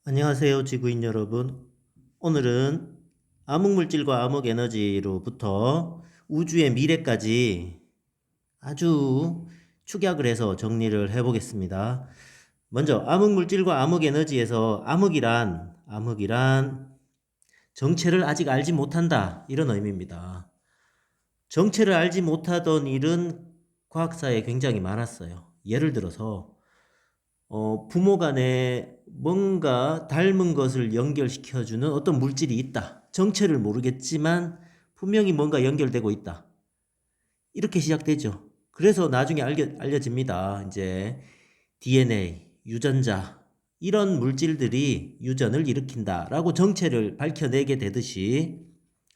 안녕하세요, 지구인 여러분. 오늘은 암흑물질과 암흑에너지로부터 우주의 미래까지 아주 축약을 해서 정리를 해보겠습니다. 먼저 암흑물질과 암흑에너지에서 암흑이란 정체를 아직 알지 못한다, 이런 의미입니다. 정체를 알지 못하던 일은 과학사에 굉장히 많았어요. 예를 들어서 부모 간에 뭔가 닮은 것을 연결시켜주는 어떤 물질이 있다. 정체를 모르겠지만 분명히 뭔가 연결되고 있다. 이렇게 시작되죠. 그래서 나중에 알려집니다. 이제 DNA, 유전자, 이런 물질들이 유전을 일으킨다라고 정체를 밝혀내게 되듯이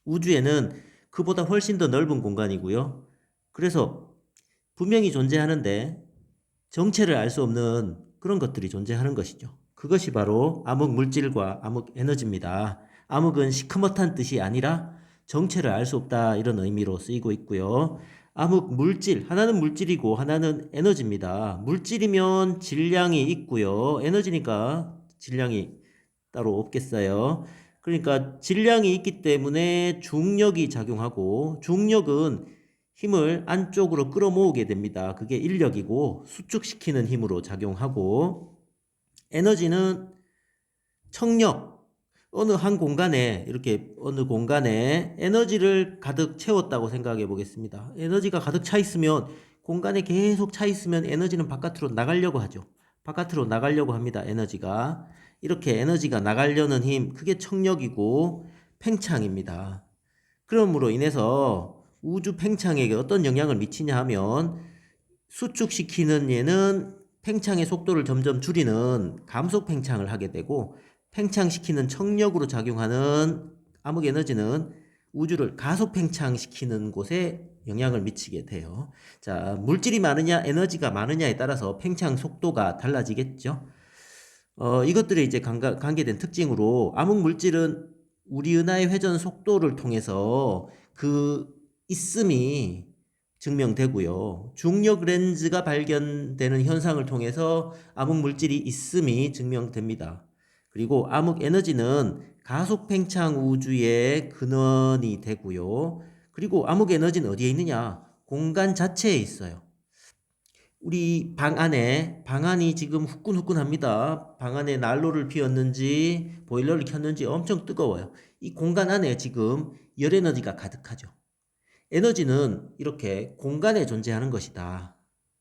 우주에는 그보다 훨씬 더 넓은 공간이고요. 그래서 분명히 존재하는데 정체를 알 수 없는 그런 것들이 존재하는 것이죠. 그것이 바로 암흑 물질과 암흑 에너지입니다. 암흑은 시커멓다는 뜻이 아니라 정체를 알 수 없다, 이런 의미로 쓰이고 있고요. 암흑 물질, 하나는 물질이고 하나는 에너지입니다. 물질이면 질량이 있고요. 에너지니까 질량이 따로 없겠어요. 그러니까 질량이 있기 때문에 중력이 작용하고, 중력은 힘을 안쪽으로 끌어모으게 됩니다. 그게 인력이고 수축시키는 힘으로 작용하고, 에너지는 청력, 어느 공간에 에너지를 가득 채웠다고 생각해 보겠습니다. 에너지가 가득 차 있으면, 공간에 계속 차 있으면 에너지는 바깥으로 나가려고 하죠. 바깥으로 나가려고 합니다. 에너지가. 이렇게 에너지가 나가려는 힘, 그게 청력이고 팽창입니다. 그러므로 인해서 우주 팽창에게 어떤 영향을 미치냐 하면, 수축시키는 얘는 팽창의 속도를 점점 줄이는 감속 팽창을 하게 되고, 팽창시키는 청력으로 작용하는 암흑 에너지는 우주를 가속 팽창시키는 곳에 영향을 미치게 돼요. 자, 물질이 많으냐 에너지가 많으냐에 따라서 팽창 속도가 달라지겠죠. 이것들이 이제 관계된 특징으로, 암흑 물질은 우리 은하의 회전 속도를 통해서 그 있음이 증명되고요. 중력 렌즈가 발견되는 현상을 통해서 암흑 물질이 있음이 증명됩니다. 그리고 암흑 에너지는 가속 팽창 우주의 근원이 되고요. 그리고 암흑 에너지는 어디에 있느냐? 공간 자체에 있어요. 우리 방안이 지금 후끈후끈합니다. 방 안에 난로를 피웠는지 보일러를 켰는지 엄청 뜨거워요. 이 공간 안에 지금 열 에너지가 가득하죠. 에너지는 이렇게 공간에 존재하는 것이다.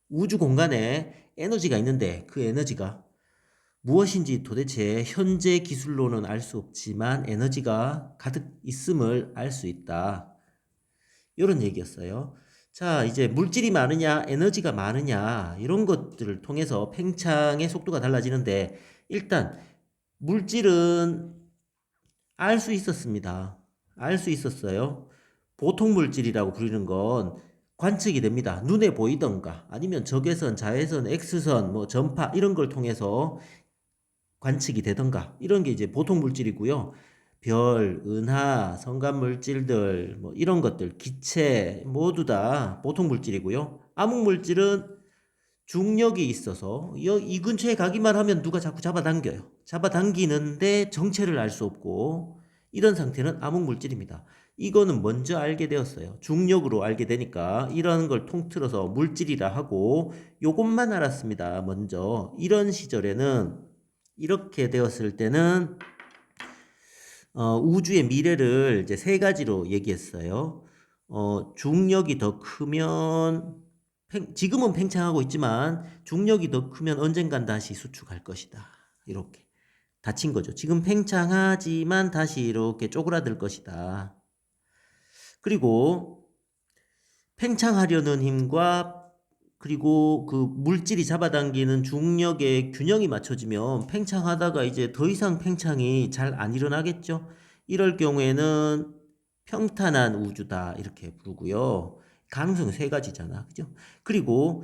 우주 공간에 에너지가 있는데 그 에너지가 무엇인지 도대체 현재 기술로는 알 수 없지만 에너지가 가득 있음을 알 수 있다, 이런 얘기였어요. 자, 이제 물질이 많으냐, 에너지가 많으냐, 이런 것들을 통해서 팽창의 속도가 달라지는데, 일단 물질은 알 수 있었습니다. 알 수 있었어요. 보통 물질이라고 부르는 건 관측이 됩니다. 눈에 보이던가, 아니면 적외선, 자외선, X선, 뭐 전파, 이런 걸 통해서 관측이 되던가, 이런 게 이제 보통 물질이고요. 별, 은하, 성간 물질들, 뭐 이런 것들, 기체 모두 다 보통 물질이고요. 암흑 물질은 중력이 있어서 이 근처에 가기만 하면 누가 자꾸 잡아당겨요. 잡아당기는데 정체를 알 수 없고, 이런 상태는 암흑 물질입니다. 이거는 먼저 알게 되었어요. 중력으로 알게 되니까 이런 걸 통틀어서 물질이라 하고, 요것만 알았습니다. 먼저 이런 시절에는, 이렇게 되었을 때는 우주의 미래를 이제 세 가지로 얘기했어요. 중력이 더 크면, 지금은 팽창하고 있지만 중력이 더 크면 언젠간 다시 수축할 것이다. 이렇게 닫힌 거죠. 지금 팽창하지만 다시 이렇게 쪼그라들 것이다. 그리고 팽창하려는 힘과, 그리고 그 물질이 잡아당기는 중력의 균형이 맞춰지면 팽창하다가 이제 더 이상 팽창이 잘 안 일어나겠죠. 이럴 경우에는 평탄한 우주다, 이렇게 부르고요. 가능성은 세 가지잖아, 그죠? 그리고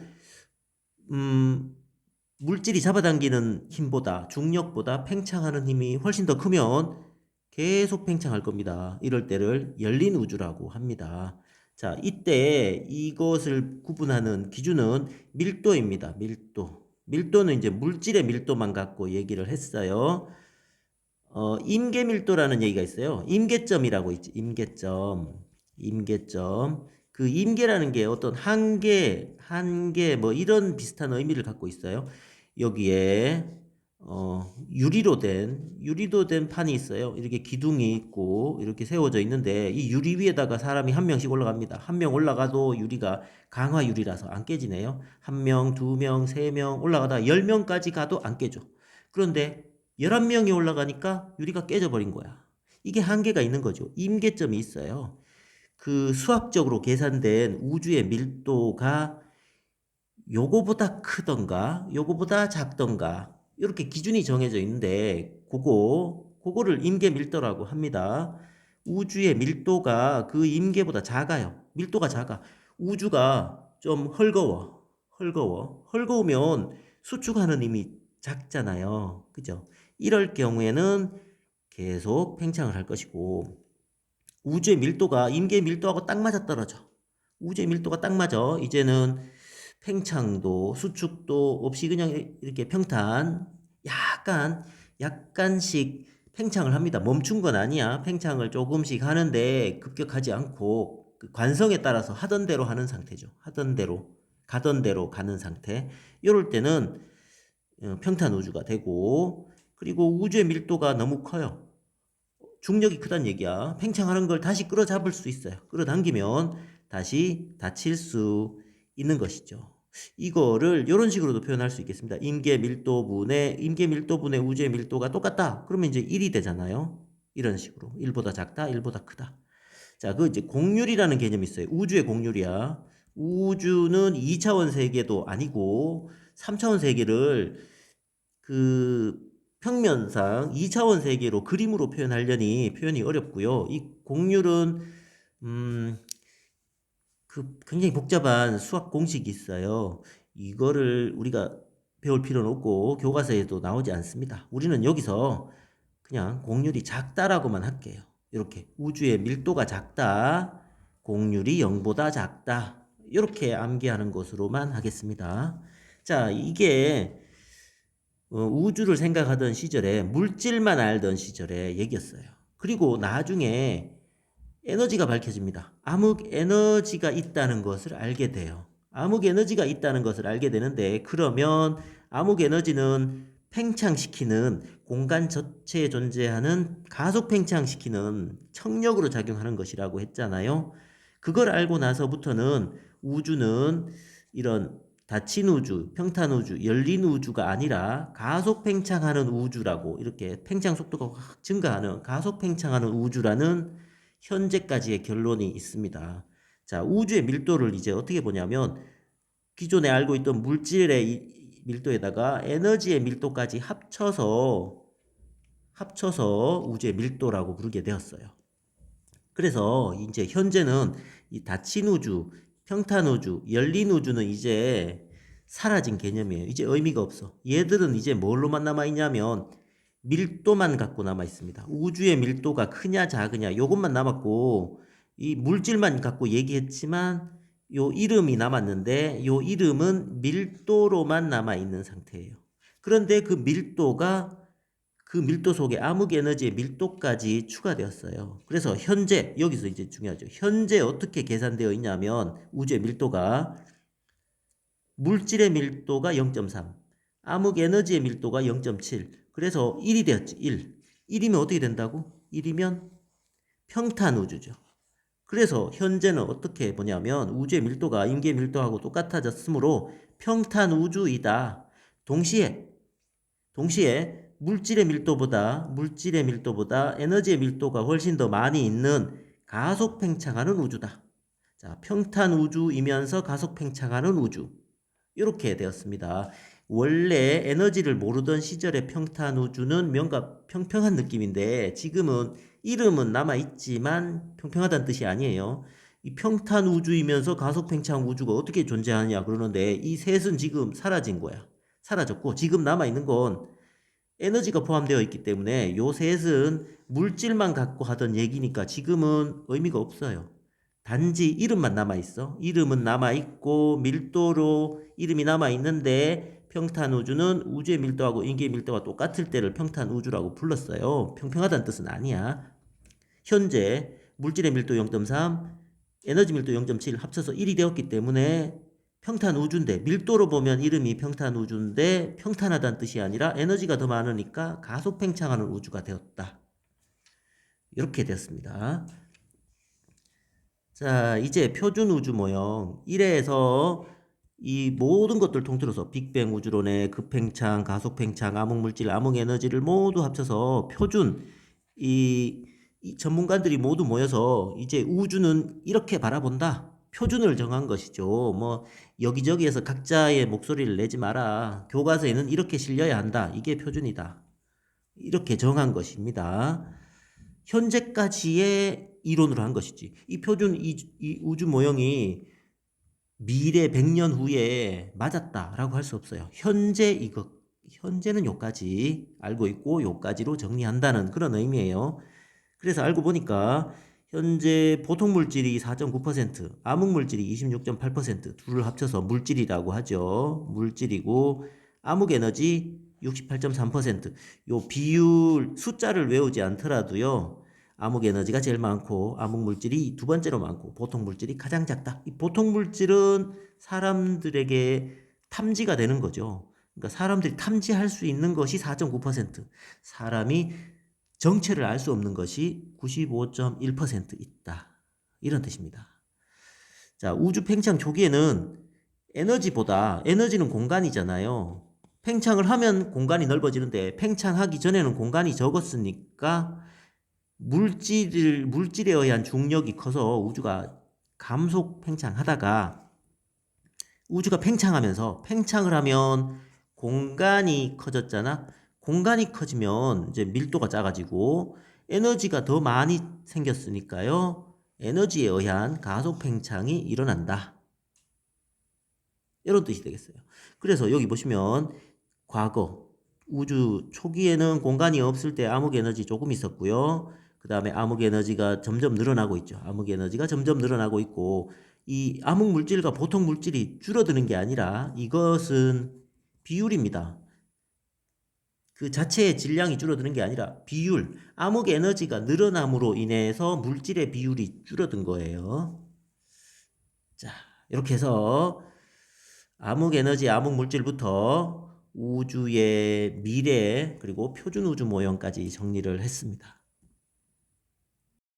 물질이 잡아당기는 힘보다, 중력보다 팽창하는 힘이 훨씬 더 크면 계속 팽창할 겁니다. 이럴 때를 열린 우주라고 합니다. 자, 이때 이것을 구분하는 기준은 밀도입니다. 밀도. 밀도는 이제 물질의 밀도만 갖고 얘기를 했어요. 임계밀도라는 얘기가 있어요. 임계점이라고 있지. 임계점. 그 임계라는 게 어떤 한계 뭐 이런 비슷한 의미를 갖고 있어요. 여기에 유리로 된 판이 있어요. 이렇게 기둥이 있고 이렇게 세워져 있는데 이 유리 위에다가 사람이 한 명씩 올라갑니다. 한 명 올라가도 유리가 강화 유리라서 안 깨지네요. 한 명, 두 명, 세 명 올라가다 10명까지 가도 안 깨져. 그런데 11명이 올라가니까 유리가 깨져버린 거야. 이게 한계가 있는 거죠. 임계점이 있어요. 그 수학적으로 계산된 우주의 밀도가 요거보다 크던가 요거보다 작던가 이렇게 기준이 정해져 있는데 그거를 임계 밀도라고 합니다. 우주의 밀도가 그 임계보다 작아요. 밀도가 작아. 우주가 좀 헐거우면 수축하는 힘이 작잖아요. 그죠? 이럴 경우에는 계속 팽창을 할 것이고 우주의 밀도가 임계 밀도하고 딱 맞아떨어져. 우주의 밀도가 딱 맞아. 이제는 팽창도 수축도 없이 그냥 이렇게 평탄 약간씩 팽창을 합니다. 멈춘 건 아니야. 팽창을 조금씩 하는데 급격하지 않고 그 관성에 따라서 하던 대로 하는 상태죠. 가던 대로 가는 상태. 이럴 때는 평탄 우주가 되고 그리고 우주의 밀도가 너무 커요. 중력이 크다는 얘기야. 팽창하는 걸 다시 끌어잡을 수 있어요. 끌어당기면 다시 닫힐 수 있는 것이죠. 이거를 이런 식으로도 표현할 수 있겠습니다. 임계 밀도분의 우주의 밀도가 똑같다. 그러면 이제 1이 되잖아요. 이런 식으로 1보다 작다, 1보다 크다. 자, 그 이제 공률이라는 개념이 있어요. 우주의 공률이야. 우주는 2차원 세계도 아니고 3차원 세계를 그 평면상 2차원 세계로 그림으로 표현하려니 표현이 어렵고요. 이 공률은 그 굉장히 복잡한 수학 공식이 있어요. 이거를 우리가 배울 필요는 없고 교과서에도 나오지 않습니다. 우리는 여기서 그냥 공률이 작다라고만 할게요. 이렇게 우주의 밀도가 작다, 공률이 0보다 작다. 이렇게 암기하는 것으로만 하겠습니다. 자, 이게 우주를 생각하던 시절에 물질만 알던 시절의 얘기였어요. 그리고 나중에 에너지가 밝혀집니다. 암흑 에너지가 있다는 것을 알게 돼요. 암흑 에너지가 있다는 것을 알게 되는데 그러면 암흑 에너지는 팽창시키는 공간 전체에 존재하는 가속 팽창시키는 청력으로 작용하는 것이라고 했잖아요. 그걸 알고 나서부터는 우주는 이런 닫힌 우주, 평탄 우주, 열린 우주가 아니라 가속 팽창하는 우주라고 이렇게 팽창 속도가 확 증가하는 가속 팽창하는 우주라는 현재까지의 결론이 있습니다. 자, 우주의 밀도를 이제 어떻게 보냐면 기존에 알고 있던 물질의 밀도에다가 에너지의 밀도까지 합쳐서 우주의 밀도라고 부르게 되었어요. 그래서 이제 현재는 이 닫힌 우주, 평탄 우주, 열린 우주는 이제 사라진 개념이에요. 이제 의미가 없어. 얘들은 이제 뭘로만 남아있냐면 밀도만 갖고 남아있습니다. 우주의 밀도가 크냐 작으냐 요것만 남았고 이 물질만 갖고 얘기했지만 요 이름이 남았는데 요 이름은 밀도로만 남아있는 상태예요. 그런데 그 밀도가 그 밀도 속에 암흑 에너지의 밀도까지 추가되었어요. 그래서 현재 여기서 이제 중요하죠. 현재 어떻게 계산되어 있냐면 우주의 밀도가 물질의 밀도가 0.3, 암흑 에너지의 밀도가 0.7. 그래서 1이 되었지. 1. 1이면 어떻게 된다고? 1이면 평탄 우주죠. 그래서 현재는 어떻게 보냐면 우주의 밀도가 임계 밀도하고 똑같아졌으므로 평탄 우주이다. 동시에 물질의 밀도보다 에너지의 밀도가 훨씬 더 많이 있는 가속 팽창하는 우주다. 자, 평탄 우주이면서 가속 팽창하는 우주. 이렇게 되었습니다. 원래 에너지를 모르던 시절의 평탄 우주는 뭔가 평평한 느낌인데 지금은 이름은 남아있지만 평평하다는 뜻이 아니에요. 이 평탄 우주이면서 가속 팽창 우주가 어떻게 존재하냐 그러는데 이 셋은 지금 사라진 거야. 사라졌고 지금 남아있는 건 에너지가 포함되어 있기 때문에 요 셋은 물질만 갖고 하던 얘기니까 지금은 의미가 없어요. 단지 이름만 남아있어. 이름은 남아있고 밀도로 이름이 남아있는데 평탄 우주는 우주의 밀도하고 인기의 밀도가 똑같을 때를 평탄 우주라고 불렀어요. 평평하다는 뜻은 아니야. 현재 물질의 밀도 0.3, 에너지 밀도 0.7 합쳐서 1이 되었기 때문에 평탄 우주인데, 밀도로 보면 이름이 평탄 우주인데 평탄하다는 뜻이 아니라 에너지가 더 많으니까 가속 팽창하는 우주가 되었다. 이렇게 되었습니다. 자, 이제 표준 우주 모형 1에서 이 모든 것들 통틀어서 빅뱅 우주론의 급팽창, 가속팽창, 암흑물질, 암흑에너지를 모두 합쳐서 표준, 이 전문가들이 모두 모여서 이제 우주는 이렇게 바라본다. 표준을 정한 것이죠. 뭐 여기저기에서 각자의 목소리를 내지 마라. 교과서에는 이렇게 실려야 한다. 이게 표준이다. 이렇게 정한 것입니다. 현재까지의 이론으로 한 것이지. 이 표준, 이 우주 모형이 미래 100년 후에 맞았다라고 할 수 없어요. 현재는 요까지 알고 있고 요까지로 정리한다는 그런 의미예요. 그래서 알고 보니까 현재 보통 물질이 4.9%, 암흑 물질이 26.8%, 둘을 합쳐서 물질이라고 하죠. 물질이고 암흑 에너지 68.3%. 요 비율 숫자를 외우지 않더라도요. 암흑 에너지가 제일 많고 암흑 물질이 두 번째로 많고 보통 물질이 가장 작다. 이 보통 물질은 사람들에게 탐지가 되는 거죠. 그러니까 사람들이 탐지할 수 있는 것이 4.9%, 사람이 정체를 알 수 없는 것이 95.1% 있다. 이런 뜻입니다. 자, 우주 팽창 초기에는 에너지는 공간이잖아요. 팽창을 하면 공간이 넓어지는데 팽창하기 전에는 공간이 적었으니까 물질에 의한 중력이 커서 우주가 감속 팽창하다가 우주가 팽창을 하면 공간이 커졌잖아. 공간이 커지면 이제 밀도가 작아지고 에너지가 더 많이 생겼으니까요. 에너지에 의한 가속 팽창이 일어난다. 이런 뜻이 되겠어요. 그래서 여기 보시면 과거 우주 초기에는 공간이 없을 때 암흑 에너지 조금 있었고요. 그 다음에 암흑 에너지가 점점 늘어나고 있죠. 암흑 에너지가 점점 늘어나고 있고 이 암흑 물질과 보통 물질이 줄어드는 게 아니라 이것은 비율입니다. 그 자체의 질량이 줄어드는 게 아니라 비율, 암흑 에너지가 늘어남으로 인해서 물질의 비율이 줄어든 거예요. 자, 이렇게 해서 암흑 에너지, 암흑 물질부터 우주의 미래, 그리고 표준 우주 모형까지 정리를 했습니다.